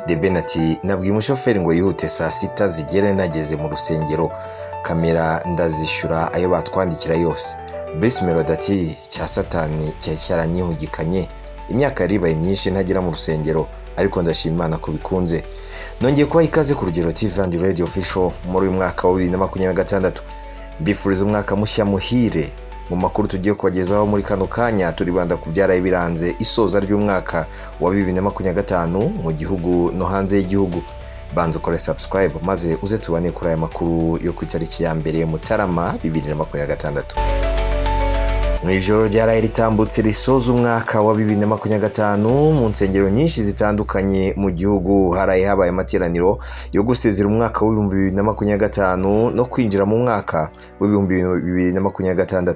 The Ben ati nabwiye umushoferi ngo yihute saa sita zigere nageze mu rusengero, kamera ndazishyura ayo batwandikira yose. Bruce Melody ati cya satani cyari cyaranyihugikanye, imyaka yaribaye myinshi ntagira mu rusengero, ariko ndashima Imana ko bikunze. Nongeye kuba ikaze ku Rugero TV and Radio Official muri uyu mwaka wa 2026. Mbifuriza umwaka mushya muhire. Mu makuru tugiye kubagezaho muri kano kanya turibanda ku byaraye biranze isoza ry'umwaka wa 2025 mu gihugu no hanze y'igihugu. Banza ukore subscribe maze uze tubane kuri aya makuru yo ku itariki ya mbere Mutarama 2026. Mwijoro ryaraye ritambutse risoza umwaka wa 2025 mu nsengero nyinshi zitandukanye mu gihugu haraye habaye amateraniro yo gusezera umwaka wa 2025 no kwinjira mu mwaka wa 2026.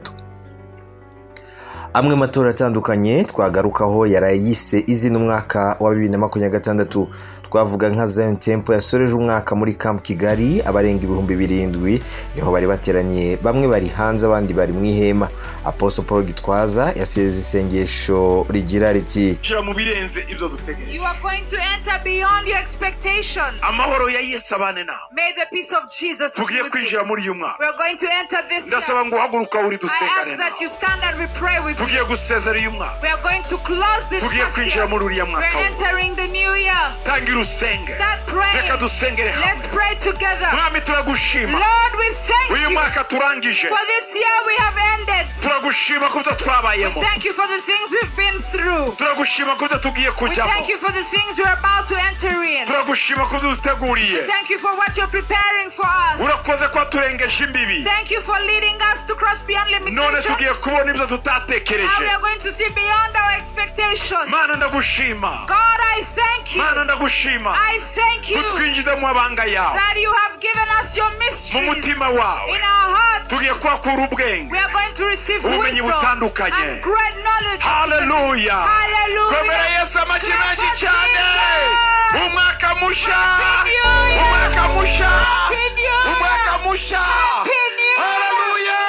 Amwe matora atandukanye twagarukaho yaraye yise izina umwaka wa 2026. Twavuga nka Zion Temple yasoreje umwaka muri Camp Kigali, abarenga 7,000 niho bari bateranye, bamwe bari hanze abandi bari mu ihema. Apostle Paul Gitwaza yaseze isengesho rigira riti shira mu birenze ibyo dutegereje. You are going to enter beyond your expectations. Amahoro ya Yesu abane na. May the peace of Jesus be tugiye with kwinjira you. muri uyu mwaka. We are going to enter this Ndasaba year. ngo uhaguruka uri I dusengane ask na. that you stand and we pray with Tugiye you. gusezera uyu mwaka. We are going to close this Tugiye past kwinjira year. muri uriya We mwaka. are entering the new year. Tangira usenge. Start praying. Reka dusengere Let's hamwe. pray together. Mwami turagushima. Lord, we thank Uyu you mwaka turangije. for this year we have ended. Turagushima ko We twabayemo. thank you for the things we've been through. Turagushima ko tugiye We kujyamo. thank you for the things we're about to enter in. Turagushima ko duteguriye. Thank you for what you're preparing for us. Urakoze ko turengeje imbibi. Thank you for leading us to cross beyond None limitations. tugiye kubona ibyo Now we tutatekereje. are going to see beyond our expectations. Mana ndagushima. God, I thank you. Mana ndagushima. I thank you Kutwinjiza mu mabanga yawe. that you have given us your Mu mysteries mutima wawe. in our hearts. Tugiye kwakura ubwenge. We are going to receive Ubumenyi wisdom butandukanye. and great knowledge. Hallelujah. Hallelujah. Komera Yesu amashyi Clap menshi for cyane. Jesus. Umwaka musha. Happy New Year. Umwaka musha. Happy New Year. Umwaka musha. Happy New Year. Hallelujah.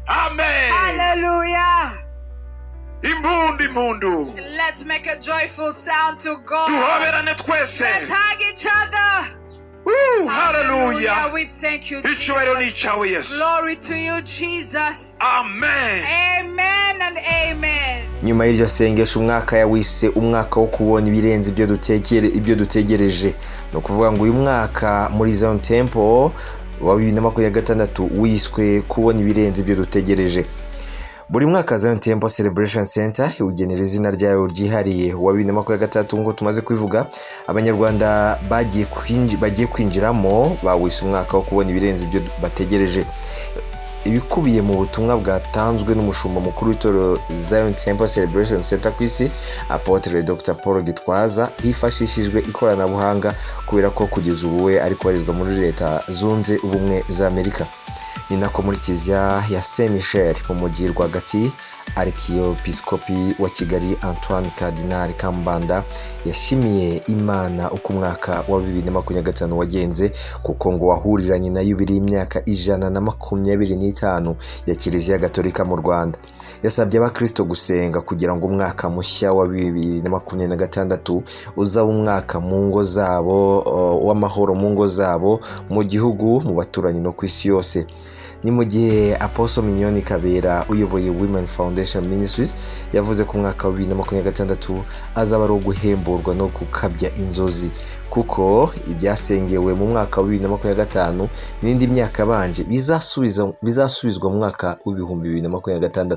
Amen. Hallelujah. Impundu. Let's make a joyful sound to God. Duhoberane twese. Let's hug each other. Hallelujah. We thank you, Icyubahiro ni Jesus. icyawe Yesu. Glory to you, Jesus. Amen. Amen and amen. nyuma y'iryo sengesho umwaka yawise umwaka wo kubona ibirenze ibyo dutegereje. No kuvuga ngo uyu mwaka muri Zion Temple wa 2026 wiswe kubona ibirenze ibyo dutegereje. Buri mwaka Zion Temple Celebration Center iwugenera izina ryayo ryihariye wa 2026 ngo tumaze kwivuga. Abanyarwanda bagiye kwinjiramo bawise umwaka wo kubona ibirenze ibyo bategereje. Ibikubiye mu butumwa bwatanzwe n'umushumba mukuru w'itoro Zion Temple Celebration Center ku isi Apotre Dr. Paul Gitwaza hifashishijwe ikoranabuhanga, kubera ko kugeza ubu we ari kubarizwa muri Leta Zunze Ubumwe za Amerika. Ni nako muri Kiliziya ya Saint Michel mu mujyi rwagati Arkiyepiskopi wa Kigali Antoine Cardinal Kambanda yashimiye Imana uko umwaka wa 2025 wagenze, kuko ngo wahuriranye na yubiri y'imyaka 125 ya Kiliziya Gatolika mu Rwanda. Yasabye abakristo gusenga kugira ngo umwaka mushya wa 2026 uzaba umwaka mu ngo zabo w'amahoro mu ngo zabo, mu gihugu, mu baturanyi no ku isi yose. Ni mu gihe Apostle Mignone Kabera uyoboye Women Foundation Ministries yavuze ko umwaka wa 2026 azaba ari uguhemburwa no gukabya inzozi, kuko ibyasengewe mu mwaka wa 2025 n'indi myaka abanje bizasubizwa mu mwaka wa 2026.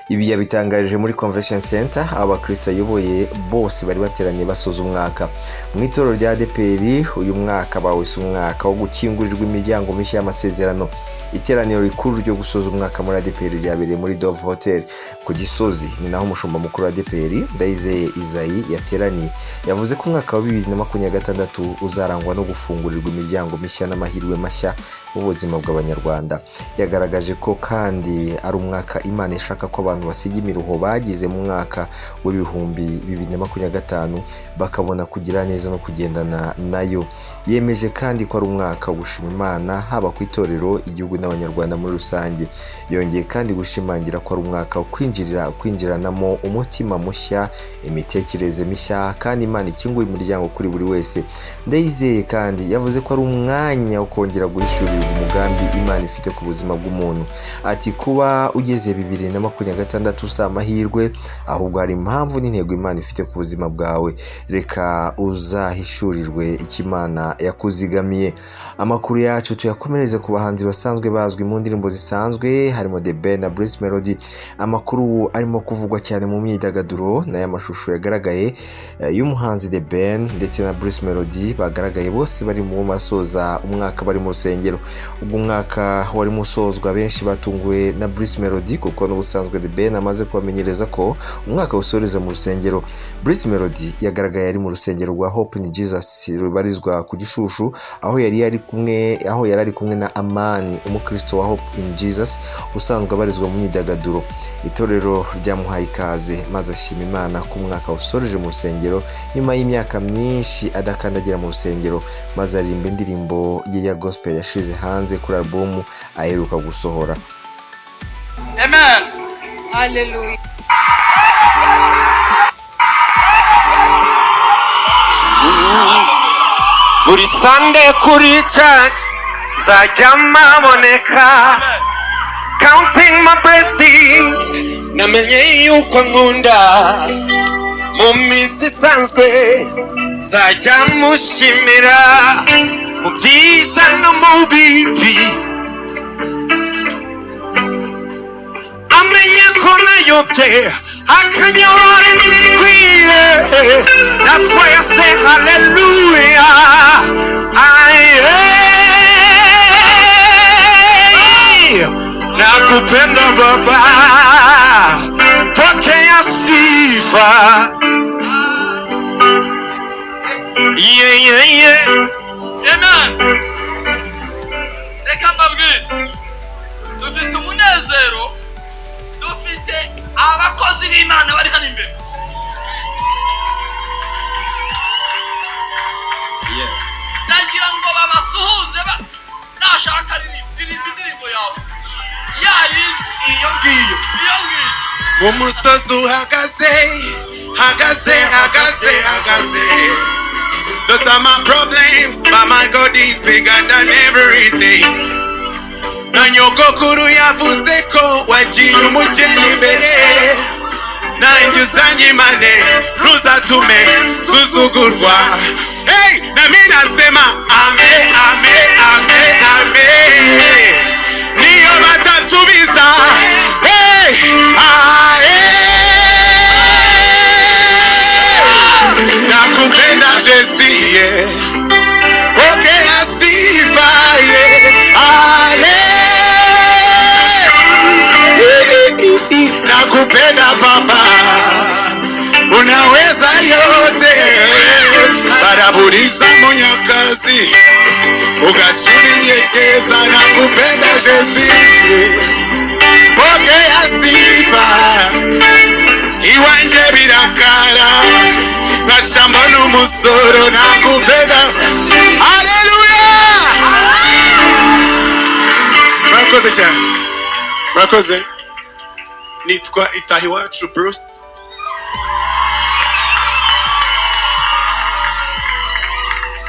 Ibi yabitangaje muri Convention Center abakristo ayoboye bose bari bateranye basoza umwaka. Mu itorero rya ADPR uyu mwaka bawise umwaka wo gukingurirwa imiryango mishya y'amasezerano. Iteraniro rikuru ryo gusoza umwaka muri ADPR ryabereye muri Dove Hotel ku Gisozi. Ni naho umushumba mukuru wa ADPR Ndayizeye Isayi yateraniye. Yavuze ko umwaka wa 2026 uzarangwa no gufungurirwa imiryango mishya n'amahirwe mashya mu buzima bw'abanyarwanda. Yagaragaje ko kandi ari umwaka Imana ishaka ko abantu abantu basiga imiruho bagize mu mwaka w'ibihumbi 2025 bakabona kugira neza no kugendana nayo. Yemeje kandi ko ari umwaka wo gushima Imana haba ku itorero, igihugu n'abanyarwanda muri rusange. Yongeye kandi gushimangira ko ari umwaka wo kwinjiranamo umutima mushya, imitekerereze mishya, kandi Imana ikinguye umuryango kuri buri wese. Ndayizeye kandi yavuze ko ari umwanya wo kongera guhishurira umugambi Imana ifite ku buzima bw'umuntu. Ati kuba ugeze 2026 usa amahirwe, ahubwo hari impamvu n'intego Imana ifite ku buzima bwawe. Reka uzahishurirwe icyo Imana yakuzigamiye. Amakuru yacu tuyakomereze ku bahanzi basanzwe bazwi mu ndirimbo zisanzwe, harimo The Ben na Bruce Melody. Amakuru arimo kuvugwa cyane mu myidagaduro n'aya mashusho yagaragaye y'umuhanzi The Ben ndetse na Bruce Melody bagaragaye bose bari mu masoza umwaka bari mu rusengero. Ubwo umwaka wari musozwa benshi batunguwe na Bruce Melody kuko n'ubusanzwe The Ben amaze kubamenyereza ko umwaka usoreza mu rusengero. Bruce Melody yagaragaye ari mu rusengero rwa Hope in Jesus rubarizwa ku Gishushu, aho yari ari kumwe na Amani, umukristo wa Hope in Jesus usanzwe abarizwa mu myidagaduro. Itorero ryamuhaye ikaze maze ashima Imana ku mwaka usoreje mu rusengero nyuma y'imyaka myinshi adakandagira mu rusengero, maze aririmba indirimbo ye ya gospel yashize hanze kuri album aheruka gusohora. Amen. Hallelujah. Buri Sunday kuri church nzajya maboneka, counting my blessings, namenye yuko nkunda. Mu minsi isanzwe nzajya mushimira, mu byiza no mu bibi amenye ko nayobye akanyobora inzikwiye. That's why I say hallelujah. Nakupenda Baba, pokea sifa. Yeah. Amen. Reka mbabwire, dufite umunezero, dufite abakozi b'Imana bari hano imbere. Ndagira ngo babasuhuze nashaka indirimbo yawe iyo ngiyo umusozi uhagaze. Those are my problems, but my God is bigger than everything. Na nyogokuru yavuze ko wagiye umugeni imbere, nanjye uzanyimane ntuzatume susugurwa. Hey, nami nasema amen. Niyo batasubiza, hey, nakupenda Jesie, pokea sifa, nakupenda Baba, unaweza yote, baraburiza munyakazi ugashubinyekeza. Nakupenda Jesie, pokea sifa, iwanje birakara ngacamba n'umusoro. Nakupenda. Haleluya. Murakoze cyane, murakoze. Nitwa Itahiwacu Bruce.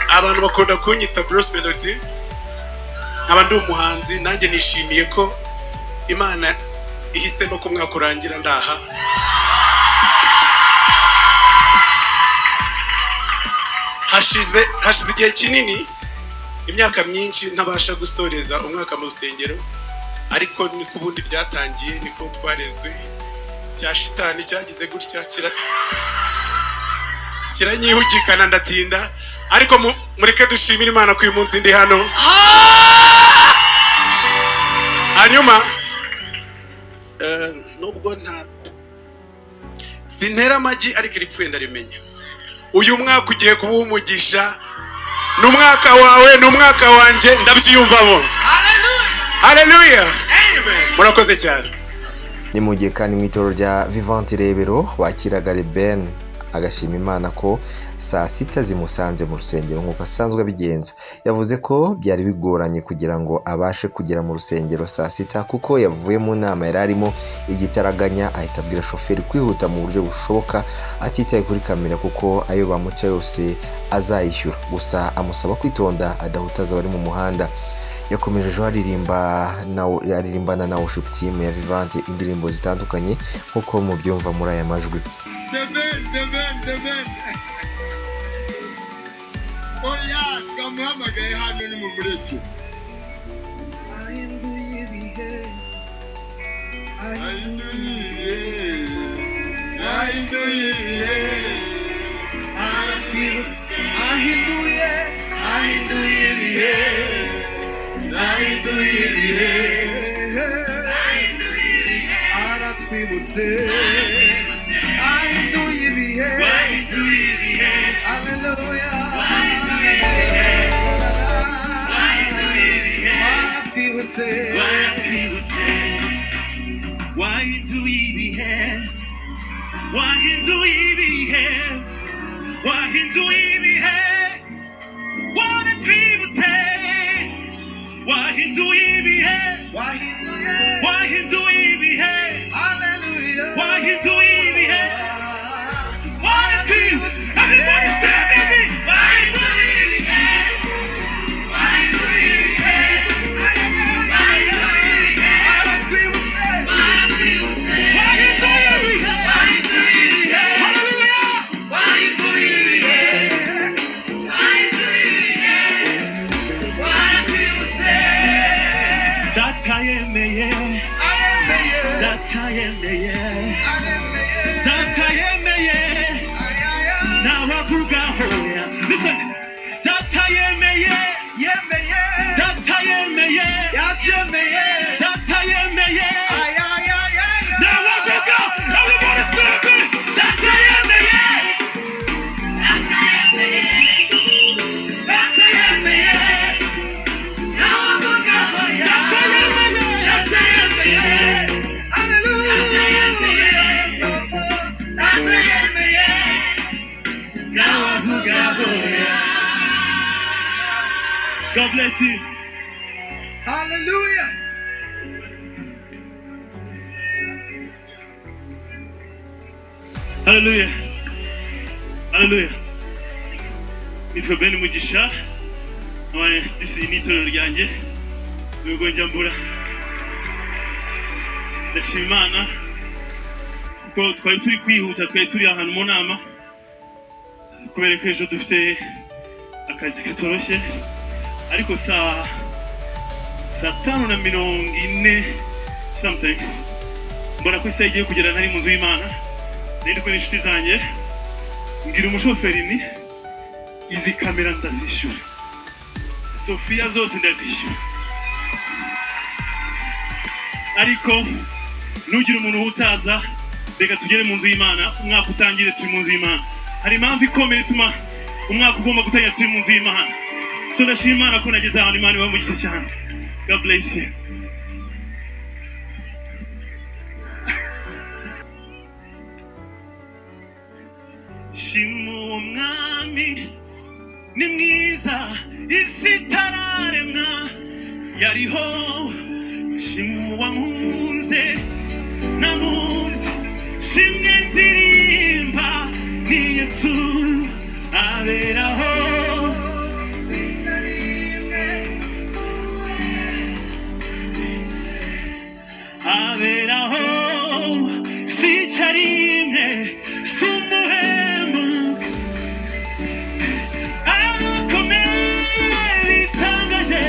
Abantu bakunda kunyita Bruce Melody, nkaba ndi umuhanzi. Nanjye nishimiye ko Imana ihisemo ko umwaka urangira ndaha. Hashize igihe kinini, imyaka myinshi ntabasha gusoreza umwaka mu rusengero, ariko ni ku bundi byatangiye, niko twarezwe. Cya shitani cyagize gutya kiranyihugikana ndatinda, ariko mureke dushimira Imana ko uyu munsi ndi hano. Hanyuma nubwo sintera amagi ariko iripfuye ndarimenya. Uyu mwaka ugiye kuba umugisha, n'umwaka wawe n'umwaka wanjye ndabyiyumvamo. Haleluya. Amen. Murakoze cyane. ni mu gihe kandi mu itorero rya Vivant Rebero wakiraga Ben agashima Imana ko saa sita zimusanze mu rusengero nk'uko asanzwe abigenza. Yavuze ko byari bigoranye kugira ngo abashe kugera mu rusengero saa sita kuko yavuye mu nama yari arimo igitaraganya, ahita abwira shoferi kwihuta mu buryo bushoboka atitaye kuri kamera kuko ayo bamuca yose azayishyura, gusa amusaba kwitonda adahutaza abari mu muhanda. Yakomeje ejo aririmbana na worship team ya Vivant indirimbo zitandukanye nk'uko mubyumva muri aya majwi. The man. Oya, twamuhamagaye hano ni mu mureke. Ahinduye ibihe. Aratwibutse. Ahinduye ibihe. Aratwibutse. God bless you. Hallelujah. Hallelujah. Hallelujah. Nitwa Ben Mugisha. This is itorero ryanjye. Nubwo njya mbura. Ndashima Imana kuko twari turi kwihuta, twari turi ahantu mu nama. Kubera ko ejo dufite akazi katoroshye. Ariko saa 5:40 something mbona ko isaha igiye kugera nari mu nzu y'Imana, nari kumwe n'inshuti zanjye, mbwira umushoferi ni izi kamera nzazishyura, Sofia zose ndazishyura, ariko nugira umuntu utaza reka tugere mu nzu y'Imana, umwaka utangire turi mu nzu y'Imana. Hari impamvu ikomeye ituma umwaka ugomba gutangira turi mu nzu y'Imana. So ndashima Imana ko nageze ahantu Imana ibamugisha cyane. God bless you. Shimu mwami ni mwiza isi tararemwa yariho, shimu wankunze namuzi, shimwe ndirimba ni Yesu aberaho. Aberaho sicharimwe sumuhemu akomeye bitangaje,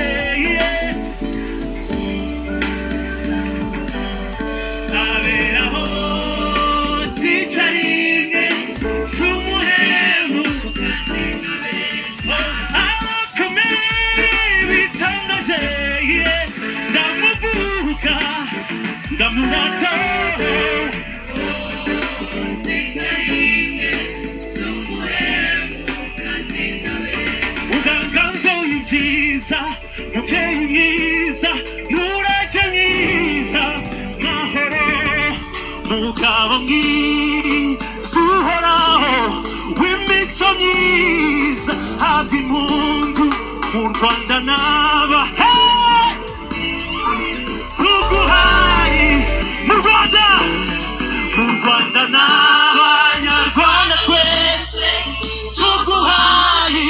aberaho sicharimwe sumuhemu akomeye bitangaje, ndamuvuga ndamurata uganganzo y'ibyiza, mubyeyi mwiza, murage mwiza, mahoro mugabo mwiza uhoraho w'imico myiza habwa impundu mu Rwanda n'aba tuguhaye mu Rwanda n'abanyarwanda twese tuguhaye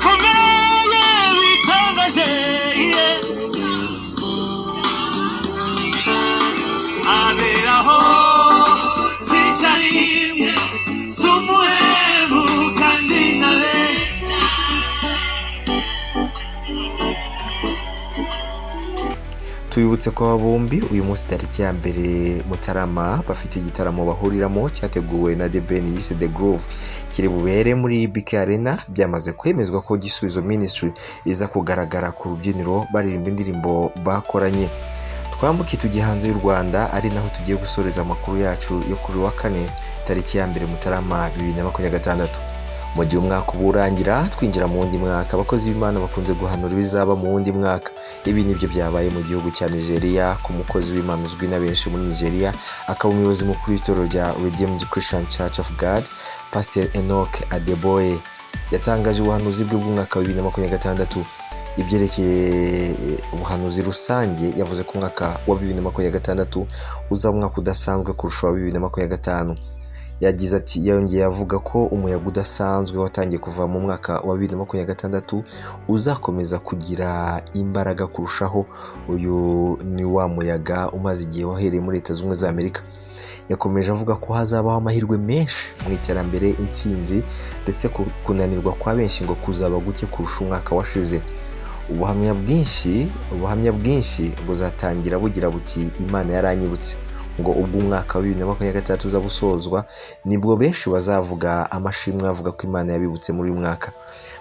komeye bitangaje aberaho sicarimwe z'umuhemu kandi nabeshya. Tubibutse ko aba bombi uyu munsi tariki ya mbere Mutarama bafite igitaramo bahuriramo cyateguwe na The Ben yise The Groove kiri bubere muri BK Arena. Byamaze kwemezwa ko Gisubizo Ministry iza kugaragara ku rubyiniro baririmba indirimbo bakoranye. Twambuke tujye hanze y'u Rwanda, ari naho tugiye gusoreza amakuru yacu yo kuri wa kane tariki ya mbere Mutarama 2026. Mu gihe umwaka uburangira twinjira mu wundi mwaka, abakozi b'Imana bakunze guhanura ibizaba mu wundi mwaka. Ibi nibyo byabaye mu gihugu cya Nigeria ku mukozi w'Imana uzwi na benshi muri Nigeria, akaba umuyobozi mukuru w'itorero rya Redeemed Christian Church of God, Pastor Enoch Adeboye. Yatangaje ubuhanuzi bwe bw'umwaka wa 2026. Ibyerekeye ubuhanuzi rusange yavuze ko umwaka wa 2026 uzaba umwaka udasanzwe kurusha wa 2025. Yagize ati, yongeye avuga ko umuyaga udasanzwe watangiye kuva mu mwaka wa 2026 uzakomeza kugira imbaraga kurushaho. Uyu ni wa muyaga umaze igihe wahereye muri Leta Zunze Ubumwe za Amerika. Yakomeje avuga ko hazabaho amahirwe menshi mu iterambere, intsinzi ndetse kunanirwa kwa benshi ngo kuzaba guke kurusha umwaka washize. Ubuhamya bwinshi buzatangira bugira buti Imana yaranyibutse, ngo ubwo umwaka wa 2026 uza gusozwa nibwo benshi bazavuga amashimwe avuga ko Imana yabibutse muri uyu mwaka.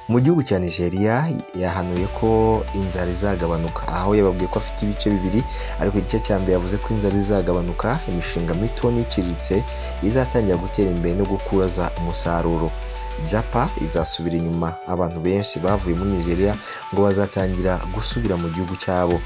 Mu gihugu cya Nigeria yahanuye ko inzara izagabanuka, aho yababwiye ko afite ibice bibiri, ariko igice cya mbere yavuze ko inzara izagabanuka, imishinga mito n'iciriritse izatangira gutera imbere no gukuraza umusaruro. Japa izasubira inyuma, abantu benshi bavuye muri Nigeria ngo bazatangira gusubira mu gihugu cyabo.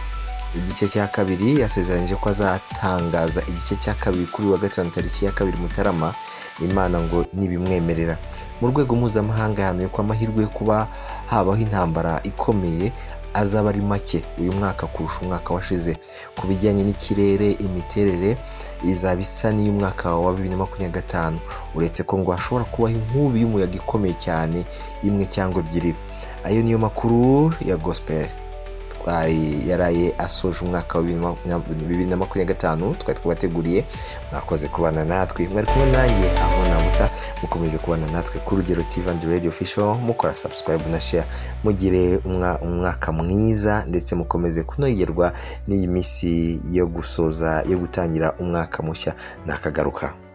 Igice cya kabiri yasezeranyije ko azatangaza igice cya kabiri kuri wa gatanu tariki ya 2 Mutarama, Imana ngo nibimwemerera. Mu rwego mpuzamahanga yahanuye ko amahirwe yo kuba habaho intambara ikomeye azaba ari make uyu mwaka kurusha umwaka washize. Ku bijyanye n'ikirere, imiterere izaba isa n'iy'umwaka wa 2025, uretse ko ngo hashobora kubaho inkubi y'umuyaga ikomeye cyane, imwe cyangwa ebyiri. Ayo niyo makuru ya Gospel yaraye asoje umwaka wa 2025 twari twabateguriye. Mwakoze kubana natwe, mwari kumwe nanjye aho nambutsa. Mukomeze kubana natwe ku Rugero TV and Radio Official, mukora subscribe na share. Mugire umwaka mwiza ndetse mukomeze kunogerwa n'iyi misi yo gusoza yo gutangira umwaka mushya nakagaruka.